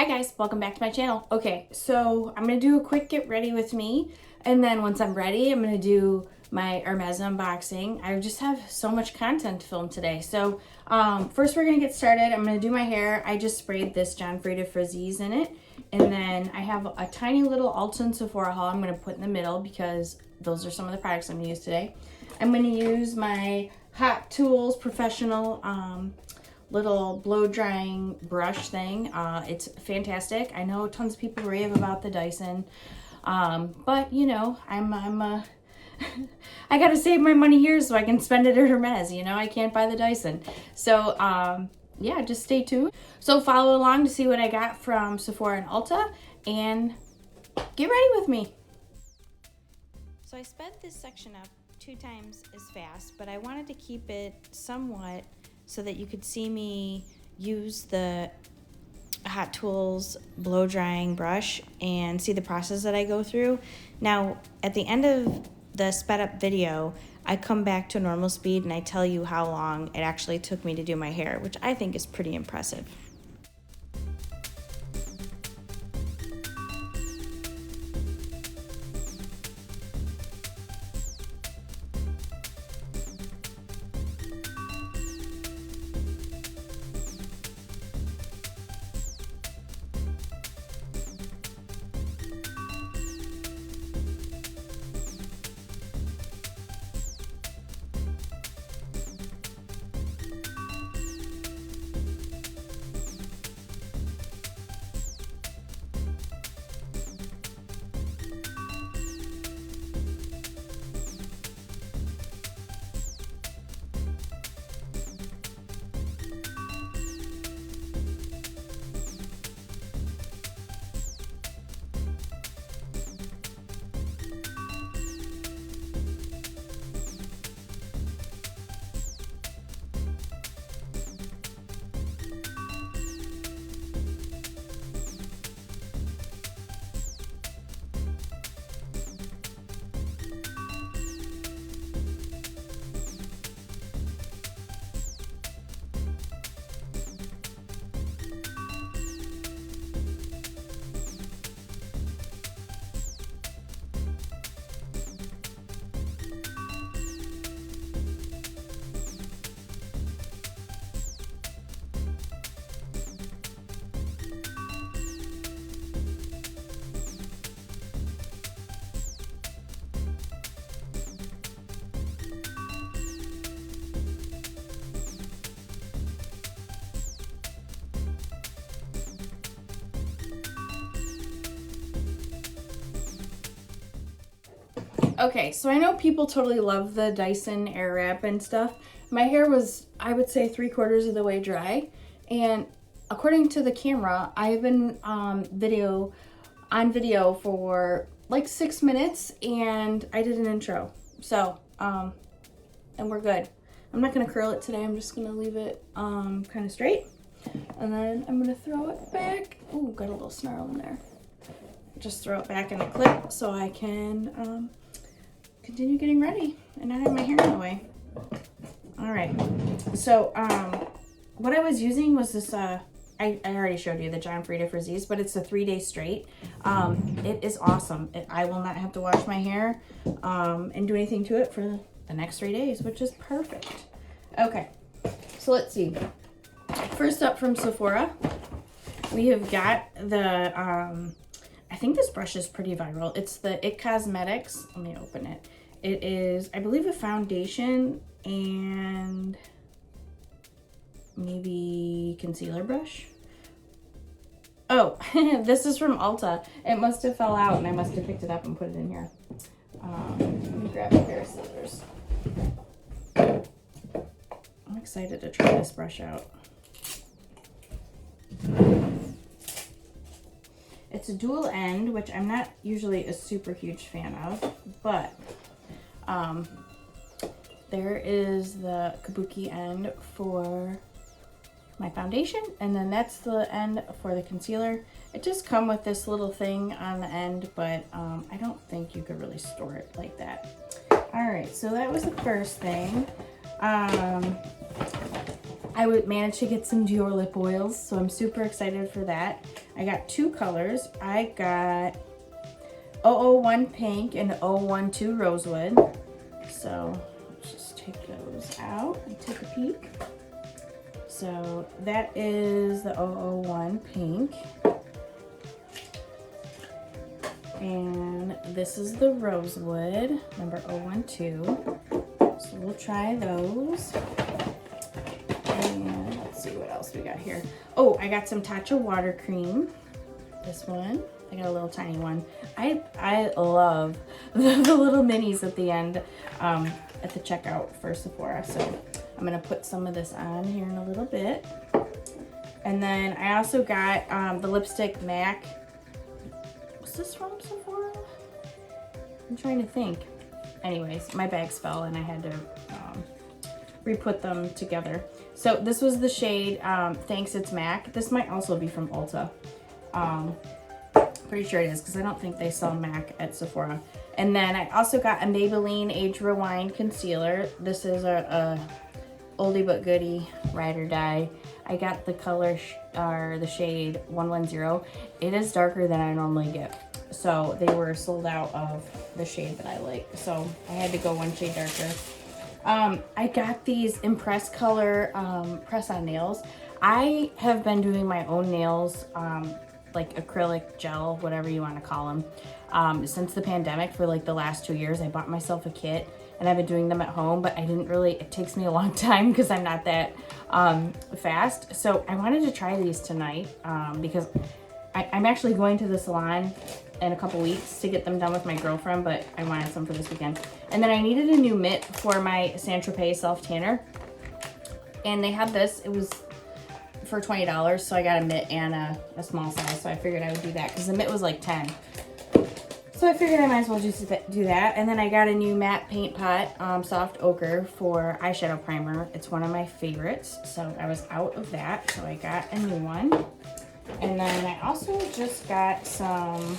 Hi guys, welcome back to my channel. Okay, so I'm gonna do a quick get ready with me, and then once I'm ready, I'm gonna do my Hermes unboxing. I just have so much content to film today. So first we're gonna get started. I'm gonna do my hair. I just sprayed this John Frieda Frizzies in it, and then I have a tiny little Ulta and Sephora haul I'm gonna put in the middle because those are some of the products I'm gonna use today. I'm gonna use my Hot Tools Professional little blow drying brush thing. It's fantastic. I know tons of people rave about the Dyson, but you know, I gotta save my money here so I can spend it at Hermes. You know, I can't buy the Dyson. So yeah, just stay tuned. So follow along to see what I got from Sephora and Ulta, and get ready with me. So I sped this section up 2 times as fast, but I wanted to keep it somewhat so that you could see me use the Hot Tools blow drying brush and see the process that I go through. Now, at the end of the sped up video, I come back to normal speed and I tell you how long it actually took me to do my hair, which I think is pretty impressive. Okay, so I know people totally love the Dyson Airwrap and stuff. My hair was, I would say, 3/4 of the way dry. And according to the camera, I've been on video for like 6 minutes, and I did an intro. So, and we're good. I'm not gonna curl it today. I'm just gonna leave it kind of straight. And then I'm gonna throw it back. Ooh, got a little snarl in there. Just throw it back in a clip so I can continue getting ready and not have my hair in the way. All right, so what I was using was this I already showed you the John Frieda Frizzies, but it's a 3-day straight. It is awesome. I will not have to wash my hair and do anything to it for the next 3 days, which is perfect. Okay, so let's see. First up from Sephora, we have got the I think this brush is pretty viral. It's the It Cosmetics. Let me open it. It is, I believe, a foundation and maybe concealer brush. Oh, this is from Ulta. It must have fell out and I must have picked it up and put it in here. Let me grab a pair of scissors. I'm excited to try this brush out. It's a dual end, which I'm not usually a super huge fan of, but there is the kabuki end for my foundation, and then that's the end for the concealer. It just come with this little thing on the end, but I don't think you could really store it like that. All right, so that was the first thing. I would manage to get some Dior lip oils, so I'm super excited for that. I got 2 colors. I got 001 Pink and 012 Rosewood. So let's just take those out and take a peek. So that is the 001 Pink. And this is the Rosewood, number 012. So we'll try those. And let's see what else we got here. Oh, I got some Tatcha water cream. This one. I got a little tiny one. I love the little minis at the end at the checkout for Sephora. So I'm gonna put some of this on here in a little bit. And then I also got the lipstick MAC. Was this from Sephora? I'm trying to think. Anyways, my bags fell and I had to re-put them together. So this was the shade Thanks It's MAC. This might also be from Ulta. Pretty sure it is because I don't think they sell MAC at Sephora. And then I also got a Maybelline Age Rewind Concealer. This is a oldie but goodie, ride or die. I got the color or the shade 110. It is darker than I normally get. So they were sold out of the shade that I like. So I had to go one shade darker. I got these Impress Color press-on nails. I have been doing my own nails, like acrylic gel, whatever you want to call them, since the pandemic. For like the last 2 years. I bought myself a kit and I've been doing them at home, but I didn't really, it takes me a long time because I'm not that fast. So I wanted to try these tonight because I'm actually going to the salon in a couple weeks to get them done with my girlfriend, but I wanted some for this weekend. And then I needed a new mitt for my Saint-Tropez self tanner, and they had this. It was for $20, so I got a mitt and a small size. So I figured I would do that because the mitt was like 10. So I figured I might as well just do that. And then I got a new matte paint pot, soft ochre for eyeshadow primer. It's one of my favorites, so I was out of that, so I got a new one. And then I also just got some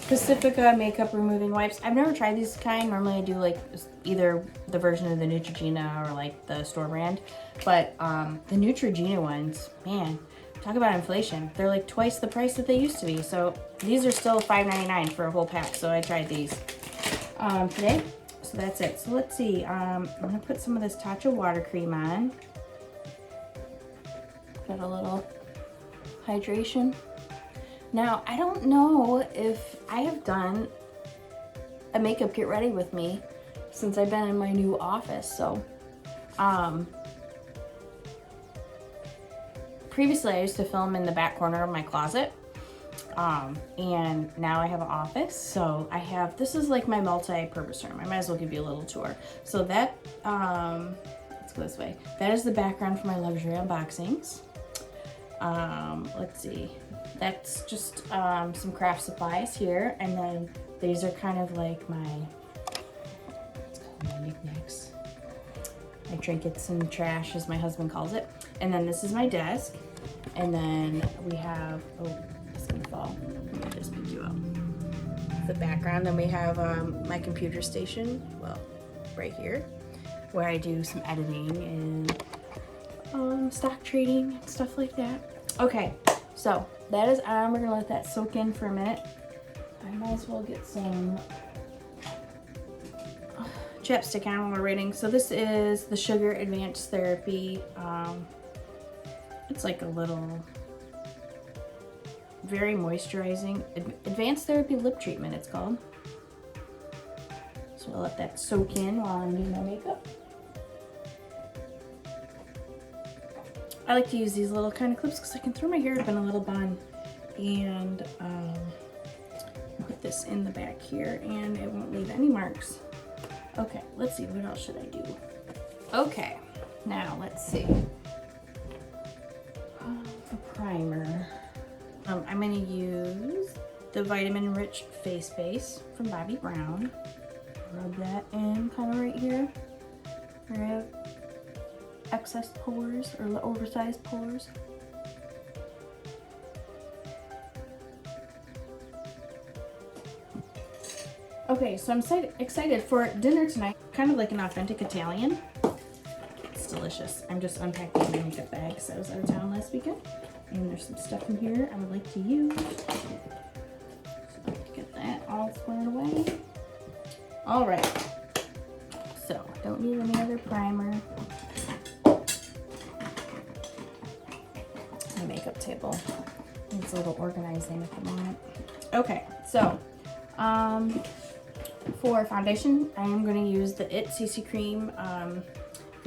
Pacifica makeup removing wipes. I've never tried these kind. Normally I do like either the version of the Neutrogena or like the store brand. But the Neutrogena ones, man, talk about inflation. They're like twice the price that they used to be. So these are still $5.99 for a whole pack. So I tried these today. So that's it. So let's see. I'm gonna put some of this Tatcha water cream on. Got a little hydration. Now, I don't know if I have done a makeup get ready with me since I've been in my new office. So, previously I used to film in the back corner of my closet. And now I have an office. So I have, this is like my multi-purpose room. I might as well give you a little tour. So that, let's go this way. That is the background for my luxury unboxings. Let's see, that's just some craft supplies here, and then these are kind of like my knickknacks, my trinkets and trash, as my husband calls it. And then this is my desk, and then we have, oh, it's gonna fall. Let me just pick you up. The background. Then we have my computer station, well, right here, where I do some editing and stock trading and stuff like that. Okay, so that is on. We're gonna let that soak in for a minute. I might as well get some chapstick on while we're waiting. So this is the Sugar Advanced Therapy. It's like a little, very moisturizing Advanced Therapy lip treatment, it's called. So I'll let that soak in while I'm doing my makeup. I like to use these little kind of clips because I can throw my hair up in a little bun and put this in the back here and it won't leave any marks. Okay, let's see, what else should I do? Okay, now let's see. A primer. I'm gonna use the Vitamin Rich Face Base from Bobbi Brown. Rub that in kind of right here. Where I have excess pores or oversized pores. Okay, so I'm excited for dinner tonight. Kind of like an authentic Italian. It's delicious. delicious. I'm just unpacking my makeup bag because I was out of town last weekend. And there's some stuff in here I would like to use. So get that all squared away. All right. So don't need any other primer. My makeup table needs a little organizing at the moment. Okay, so for foundation, I am going to use the IT CC Cream. I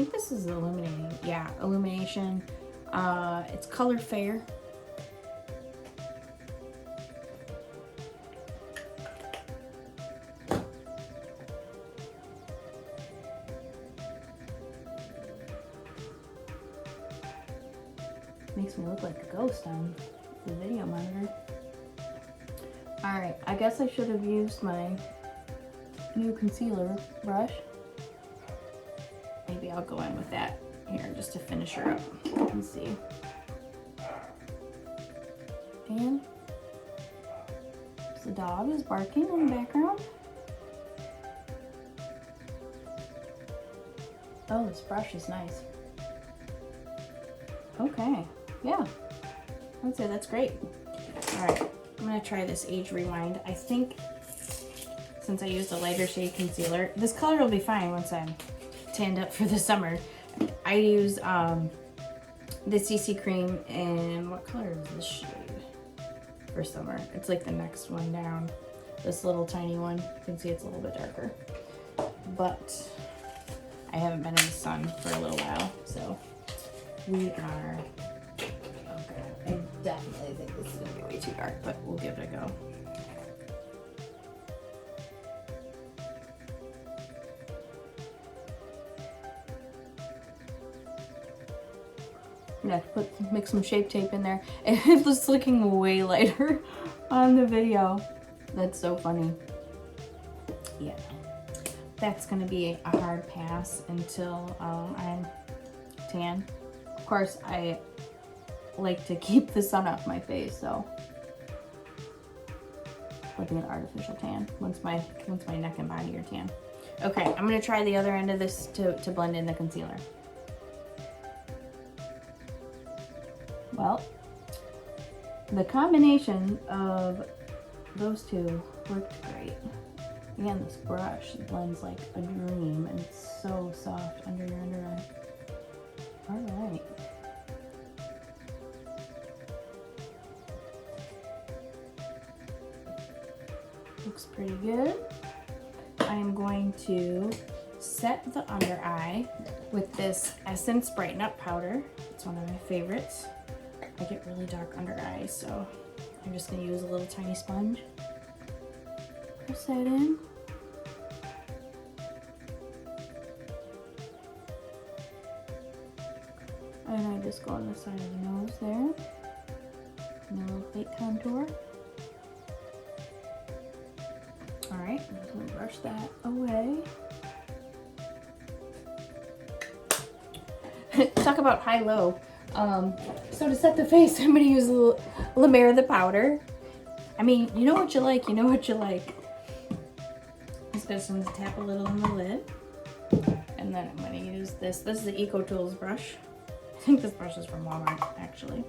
think this is illuminating. Yeah, illumination. It's Color Fair. Makes me look like a ghost on the video monitor. Alright, I guess I should have used my new concealer brush. Maybe I'll go in with that here just to finish her up and see. And the dog is barking in the background. Oh, this brush is nice. Okay, yeah, I'd say that's great. All right, I'm gonna try this Age Rewind. I think since I used a lighter shade concealer, this color will be fine once I'm tanned up for the summer. I use the CC Cream in, what color is this shade for summer? It's like the next one down, this little tiny one. You can see it's a little bit darker, but I haven't been in the sun for a little while, so we are, okay, I definitely think this is gonna be way too dark, but we'll give it a go. I'm gonna have to mix some Shape Tape in there. It was looking way lighter on the video. That's so funny. Yeah, that's gonna be a hard pass until I'm tan. Of course, I like to keep the sun off my face, so like an artificial tan once my neck and body are tan. Okay, I'm gonna try the other end of this to blend in the concealer. Well, the combination of those two worked great. Again, this brush blends like a dream, and it's so soft under your under eye. All right. Looks pretty good. I am going to set the under eye with this Essence Brighten Up powder. It's one of my favorites. I get really dark under eyes, so I'm just gonna use a little tiny sponge. Press that in. And I just go on the side of the nose there. And a little fake contour. Alright, I'm just gonna brush that away. Talk about high-low. So to set the face, I'm gonna use a little La Mer the powder. I mean, you know what you like, you know what you like. I'm just gonna tap a little on the lid. And then I'm gonna use this. This is the Eco Tools brush. I think this brush is from Walmart, actually.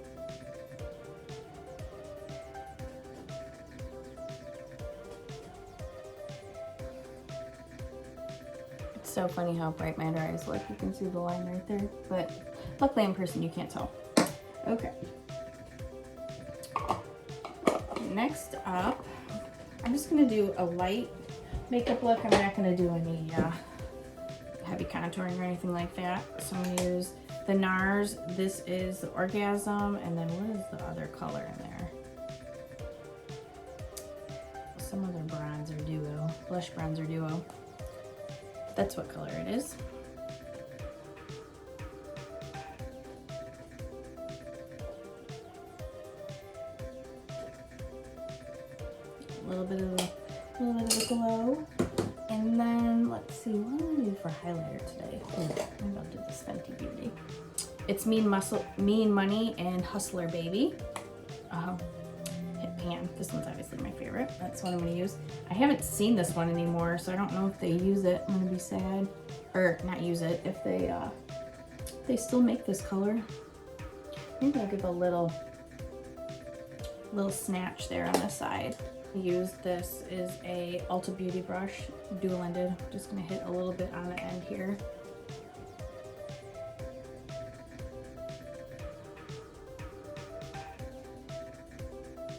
It's so funny how bright my under eyes look. You can see the line right there, but luckily in person you can't tell. Okay. Next up, I'm just gonna do a light makeup look. I'm not gonna do any heavy contouring or anything like that. So I'm gonna use the NARS. This is the Orgasm, and then what is the other color in there? Some other bronzer duo, blush bronzer duo. That's what color it is. A little bit of a glow. And then let's see, what do I do for highlighter today? Maybe I'll do this Fenty Beauty. It's Mean Money and Hustler Baby. Hit Pan. This one's obviously my favorite. That's what I'm gonna use. I haven't seen this one anymore, so I don't know if they use it. I'm gonna be sad. Or not use it, if they They still make this color. Maybe I'll give a little snatch there on the side. Use this is a Ulta Beauty brush, dual-ended. Just gonna hit a little bit on the end here.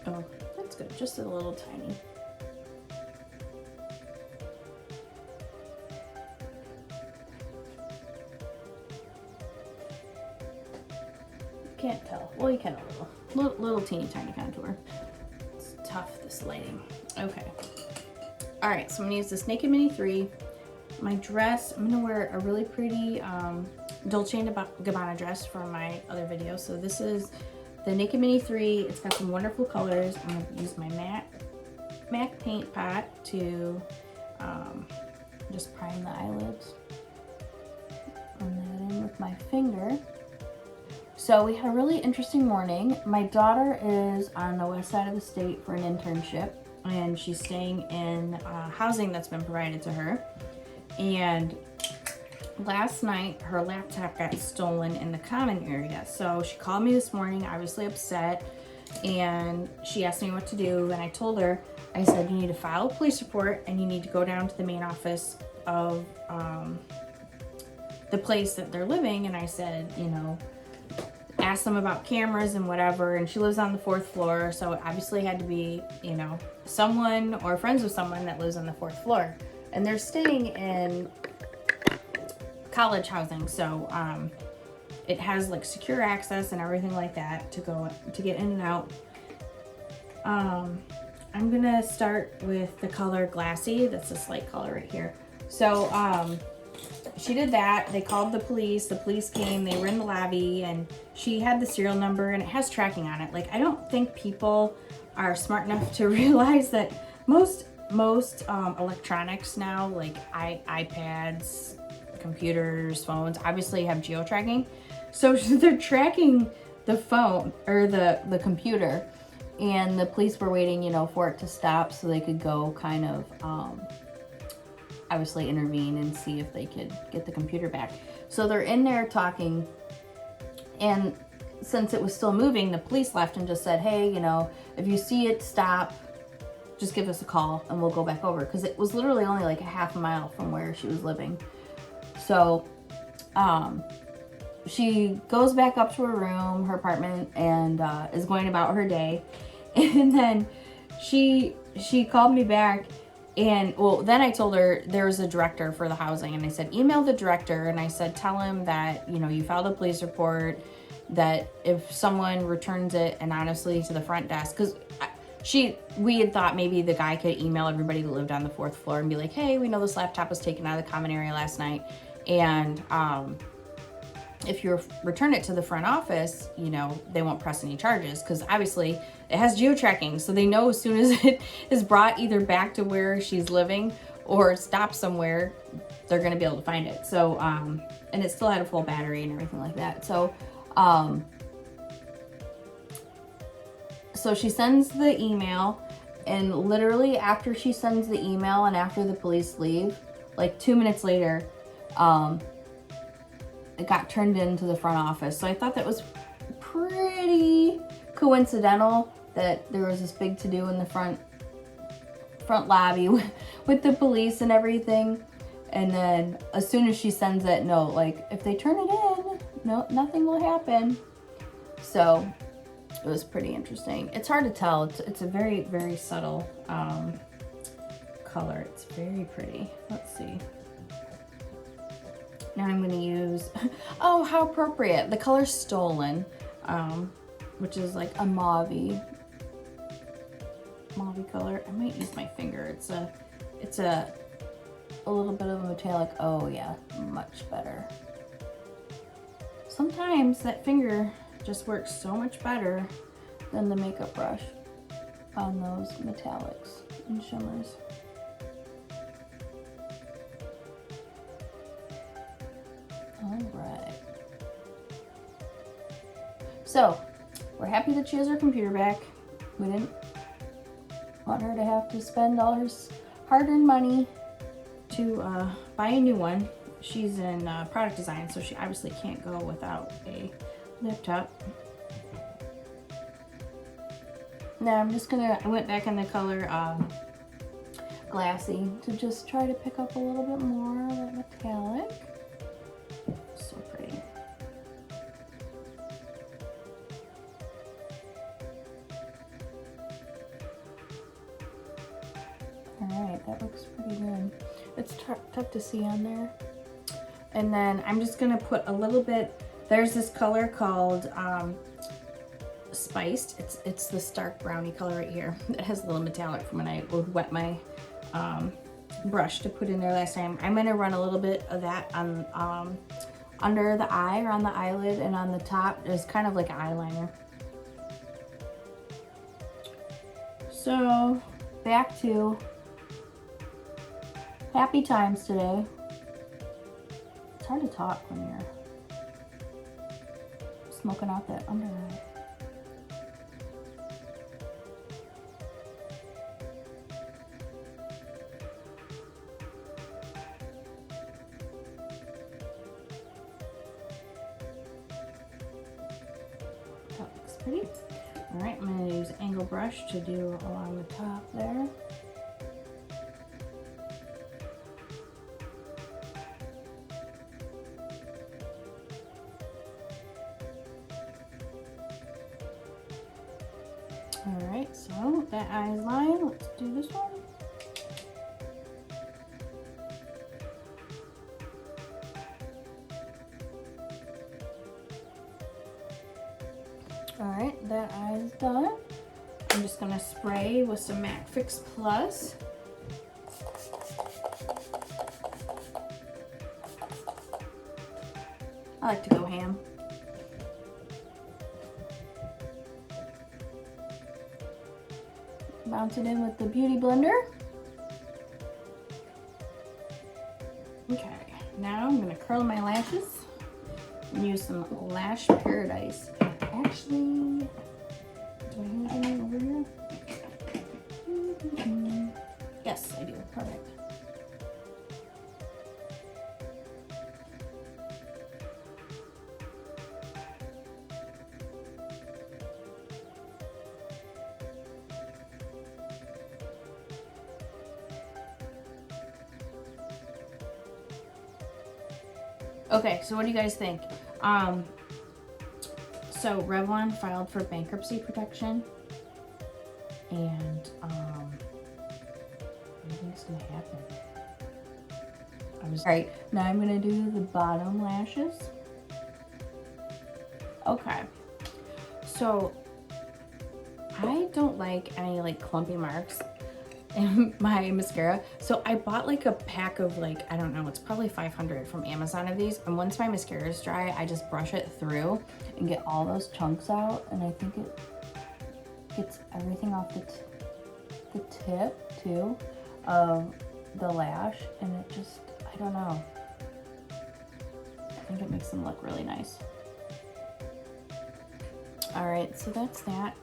Oh, that's good, just a little tiny. Can't tell. Well, you can a little teeny tiny contour. It's tough, this lighting. Okay. All right, so I'm gonna use this Naked Mini 3. My dress, I'm gonna wear a really pretty Dolce & Gabbana dress from my other video. So this is the Naked Mini 3. It's got some wonderful colors. I'm gonna use my MAC paint pot to just prime the eyelids. Run that in with my finger. So we had a really interesting morning. My daughter is on the west side of the state for an internship, and she's staying in housing that's been provided to her. And last night, her laptop got stolen in the common area. So she called me this morning, obviously upset, and she asked me what to do. And I told her, I said, you need to file a police report, and you need to go down to the main office of the place that they're living. And I said, you know, ask them about cameras and whatever. And she lives on the 4th floor, so it obviously had to be, you know, someone or friends with someone that lives on the 4th floor. And they're staying in college housing, so it has like secure access and everything like that to get in and out. I'm gonna start with the color Glassy. That's this light color right here. So she did that. They called the police. The police came. They were in the lobby, and she had the serial number, and it has tracking on it. Like, I don't think people are smart enough to realize that most electronics now, like iPads, computers, phones, obviously have geo-tracking. So they're tracking the phone or the computer, and the police were waiting, you know, for it to stop so they could go kind of obviously intervene and see if they could get the computer back. So they're in there talking, and since it was still moving, the police left and just said, hey, you know, if you see it stop, just give us a call and we'll go back over, because it was literally only like a half a mile from where she was living. So she goes back up to her room, her apartment, and is going about her day. And then she called me back, and well, then I told her there was a director for the housing, and I said, email the director, and I said, tell him that, you know, you filed a police report, that if someone returns it anonymously to the front desk, because we had thought maybe the guy could email everybody that lived on the 4th floor and be like, hey, we know this laptop was taken out of the common area last night, and if you return it to the front office, you know, they won't press any charges, because obviously it has geo-tracking, so they know as soon as it is brought either back to where she's living or stopped somewhere, they're going to be able to find it. So and it still had a full battery and everything like that. So so she sends the email, and literally after she sends the email and after the police leave, like 2 minutes later, it got turned into the front office. So I thought that was pretty coincidental that there was this big to-do in the front lobby with the police and everything. And then as soon as she sends that note, like, if they turn it in, no, nothing will happen. So it was pretty interesting. It's hard to tell. It's a very, very subtle color. It's very pretty. Let's see. Now I'm going to use, oh, how appropriate, the color Stolen, which is like a mauve color. I might use my finger. It's a little bit of a metallic. Oh yeah, much better. Sometimes that finger just works so much better than the makeup brush on those metallics and shimmers. All right. So we're happy that she has her computer back. We didn't want her to have to spend all her hard-earned money to buy a new one. she's in product design, so she obviously can't go without a laptop. Now I'm just gonna, I went back in the color Glassy to just try to pick up a little bit more of that metallic. So pretty. Alright, that looks pretty good. It's tough to see on there. And then I'm just gonna put a little bit, there's this color called Spiced. It's the stark brownie color right here. It has a little metallic from when I would wet my brush to put in there last time. I'm gonna run a little bit of that on under the eye or on the eyelid, and on the top is kind of like an eyeliner. So back to happy times today. It's hard to talk when you're smoking out that under eye. That looks pretty. All right, I'm gonna use angle brush to do along the top there. All right, so that eye's lined. Let's do this one. All right, that eye is done. I'm just gonna spray with some MAC Fix Plus. I like to go ham. Bounce it in with the Beauty Blender. Okay, now I'm gonna curl my lashes and use some Lash Paradise. Actually, do I have any over here? Yes, I do. Perfect. Okay, so what do you guys think? So Revlon filed for bankruptcy protection, and what do you think's gonna happen? Alright, now I'm gonna do the bottom lashes. Okay, so I don't like any like clumpy marks in my mascara, so I bought like a pack of like, I don't know, it's probably 500 from Amazon of these, and once my mascara is dry I just brush it through and get all those chunks out, and I think it gets everything off the tip too of the lash, and it just, I don't know, I think it makes them look really nice. All right, so that's that.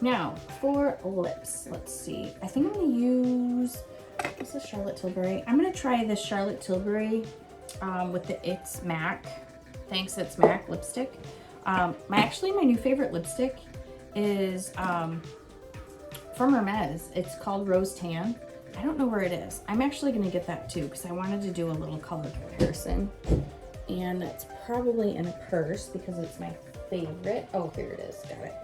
Now, for lips, let's see. I think I'm gonna use, what's the Charlotte Tilbury? I'm gonna try this Charlotte Tilbury with the It's MAC, Thanks It's MAC lipstick. Actually, my new favorite lipstick is from Hermes. It's called Rose Tan. I don't know where it is. I'm actually gonna get that too because I wanted to do a little color comparison. And it's probably in a purse because it's my favorite. Oh, here it is, got it.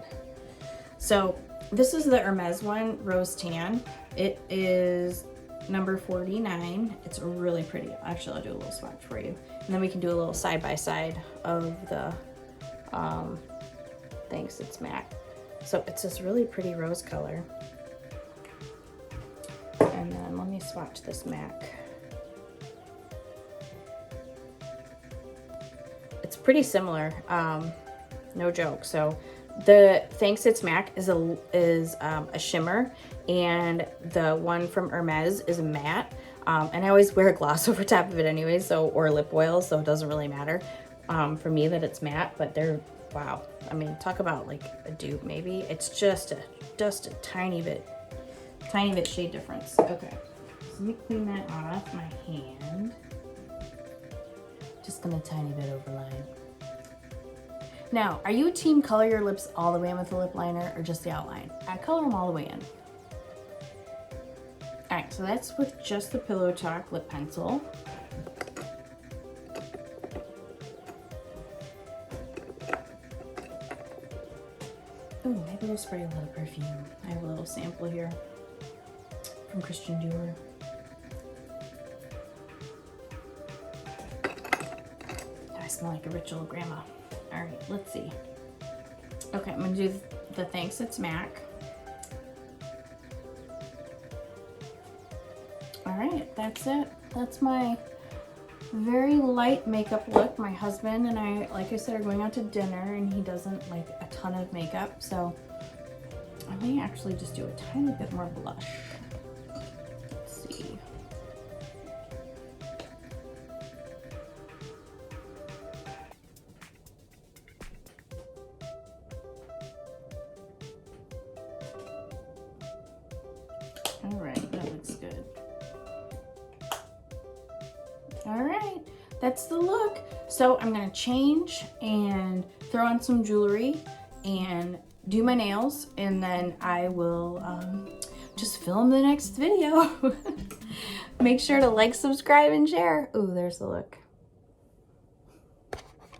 So this is the Hermes one, Rose Tan. It is number 49. It's really pretty. Actually, I'll do a little swatch for you. And then we can do a little side-by-side of the Thanks It's MAC. So it's this really pretty rose color. And then let me swatch this MAC. It's pretty similar, no joke. So the Thanks It's MAC is a shimmer, and the one from Hermes is a matte. And I always wear a gloss over top of it anyway, so, or lip oil, so it doesn't really matter for me that it's matte. But they're, wow. I mean, talk about like a dupe maybe. It's just a tiny bit shade difference. Okay, so let me clean that off my hand. Just gonna tiny bit overline. Now, are you a team color your lips all the way in with the lip liner or just the outline? I color them all the way in. All right, so that's with just the Pillow Talk lip pencil. Oh, maybe we'll spray a little perfume. I have a little sample here from Christian Dior. I smell like a rich old grandma. All right, let's see. Okay, I'm gonna do the Thanks It's MAC. All right, that's it. That's my very light makeup look. My husband and I, like I said, are going out to dinner and he doesn't like a ton of makeup, so I may actually just do a tiny bit more blush. Let's see. All right, that looks good. All right, that's the look. So I'm gonna change and throw on some jewelry and do my nails, and then I will just film the next video. Make sure to like, subscribe, and share. Ooh, there's the look.